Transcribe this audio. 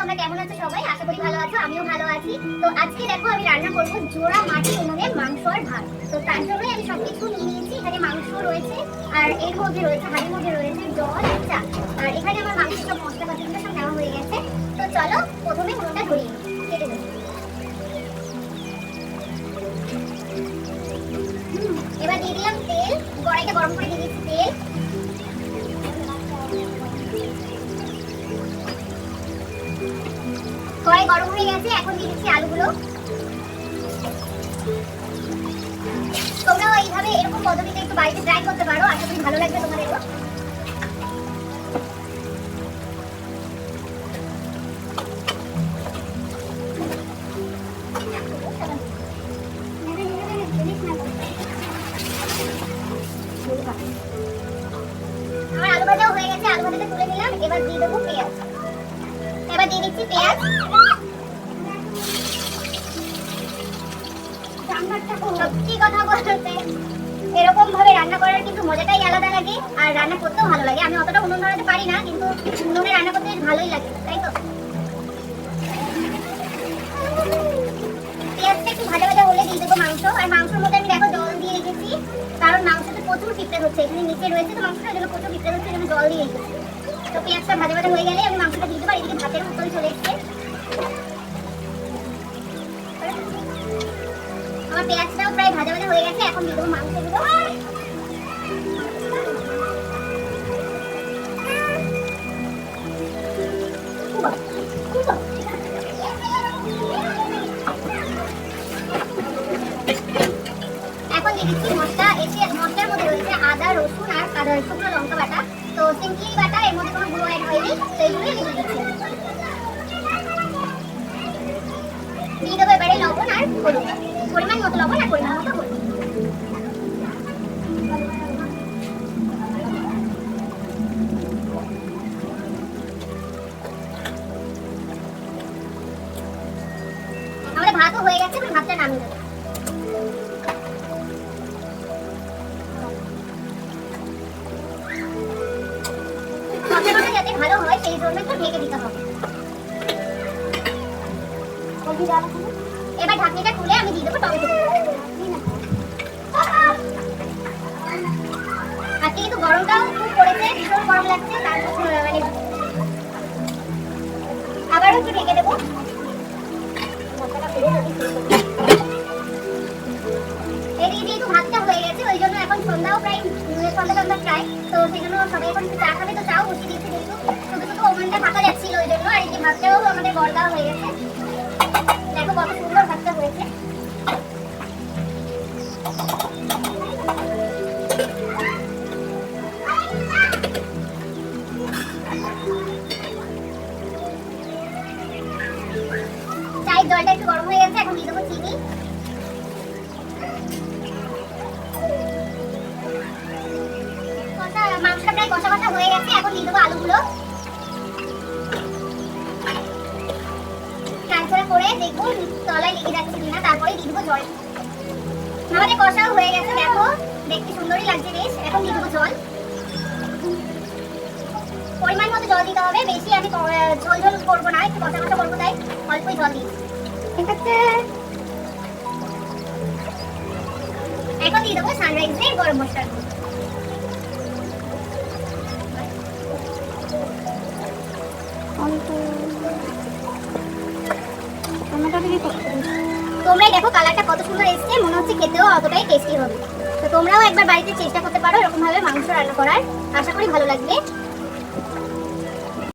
তোমরা কেমন আছো সবাই? আশা করি ভালো আছো, আমিও ভালো আছি। তো আজকে দেখো আমি রান্না করব জোড়া মাটির উনুনে মাংস আর ভাত। তো তার জন্যই আমি সবকিছু নিয়ে নিয়েছি। এখানে মাংস রয়েছে আর এর মধ্যে রয়েছে হাঁড়ির মধ্যে রয়েছে জল আর চা। আর এখানে আমার মাংসের সব মশলাপাতিগুলো সব নেওয়া হয়ে গেছে। তো চলো প্রথমে উনুনটা ধরিয়ে নিই, কেটে নিই। এবার দিয়ে দিলাম তেল, কড়াইটা গরম করে দিয়ে দিচ্ছি তেল। কড়াই গরম হয়ে গেছে, এখন দিয়ে দিচ্ছি আলুগুলো। তোমরাও এইভাবে এরকম পদ্ধতিতে একটু বাড়িতে ট্রাই করতে পারো, আশা করি ভালো লাগবে তোমাদেরও। আমার আলু ভাজাও হয়ে গেছে, আলু ভাজাটা তুলে নিলাম। এবার দিয়ে দেবো পেঁয়াজ। এবার দিয়ে দিচ্ছি পেঁয়াজ। সত্যি কথা বলতে এরকম ভাবে রান্না করার কিন্তু মজাটাই আলাদা লাগে, আর রান্না করতেও ভালো লাগে। আমি অতটা উনুন ধরাতে পারি না, কিন্তু উনুনে রান্না করতে বেশ ভালোই লাগে, তাই তো? পেঁয়াজটা একটু ভাজা ভাজা হলে দিয়ে দেবো মাংস। আর মাংসের মধ্যে আমি দেখো জল দিয়ে রেখেছি, কারণ মাংসতে প্রচুর পিঁপড়ে হচ্ছে। এখানে নিচে রয়েছে তো মাংসটা, এজন্য প্রচুর পিঁপড়ে হচ্ছে, এজন্য জল দিয়ে রেখেছি। তো পেঁয়াজটা ভাজা ভাজা হয়ে গেলে আমি মাংসটা দিয়ে দেবো। আর এদিকে ভাতের উত্তরে চলে এসছে। আমার পেঁয়াজটাও প্রায় ভাজা ভাজা হয়ে গেছে, এখন দিয়ে দেবো মাংসগুলো। এখন দিয়ে দিচ্ছি মশলা। মশলার মধ্যে রয়েছে আদা, রসুন আর শুকনো লঙ্কা বাটা। তো সিম্পলি বাটা, এর মধ্যে কোনো গুঁড়ো অ্যাড হয়নি, তো এইগুলোই দিয়ে দিচ্ছি। দিয়ে দেবো এবারে লবণ আর হলুদ, পরিমাণ মতো লবণ আর পরিমাণ মতো হলুদ। আমাদের ভাতও হয়ে গেছে, আমি ভাতটা নামিয়ে দেবো। মশলাটা যাতে ভালো হয় সেই জন্য একটু ঢেকে দিতে হবে। এবার ঢাকনিটা খুলে আমি দিয়ে দেবো টমেটো। আজকে কিন্তু গরমটাও খুব পড়েছে, ভীষণ গরম লাগছে। তারপর মানে আবারও একটু ঢেকে দেবো। এদিকে যেহেতু ভাতটা হয়ে গেছে, ওই জন্য এখন সন্ধ্যাও প্রায় সন্ধ্যা প্রায়, তো সেই জন্য সবাই এখন একটু চা খাবে। তো চাও বসিয়ে দিয়েছে, যেহেতু শুধু শুধু ওভেনটা ফাঁকা যাচ্ছিল ওই জন্য। আর এই যে ভাতটাও আমাদের গড় হয়ে গেছে, দেখো কত সুন্দর ভাতটা হয়েছে। চায়ের জলটা একটু গরম হয়ে গেছে, এখন দিয়ে দেবো চিনি। মাংসটা প্রায় কষা কষা হয়ে গেছে, এখন দিয়ে দেবো আলুগুলো। নাড়াচাড়া করে দেখবো তলায় লেগে যাচ্ছে কিনা, তারপরে দিয়ে দেবো জল। আমাদের কষাও হয়ে গেছে, দেখো দেখতে সুন্দরই লাগছে বেশ। এখন দিয়ে দেবো জল, পরিমাণ মতো জল দিতে হবে। বেশি আমি ঝোল ঝোল করবো না, একটু কষা কষা করবো, তাই অল্পই জল দিই। এখন দিয়ে দেবো সানরাইজের গরম মশলা। তোমরাই দেখো কালারটা কত সুন্দর এসছে, মনে হচ্ছে খেতেও অতটাই টেস্টি হবে। তো তোমরাও একবার বাড়িতে চেষ্টা করতে পারো এরকম ভাবে মাংস রান্না করার, আশা করি ভালো লাগবে।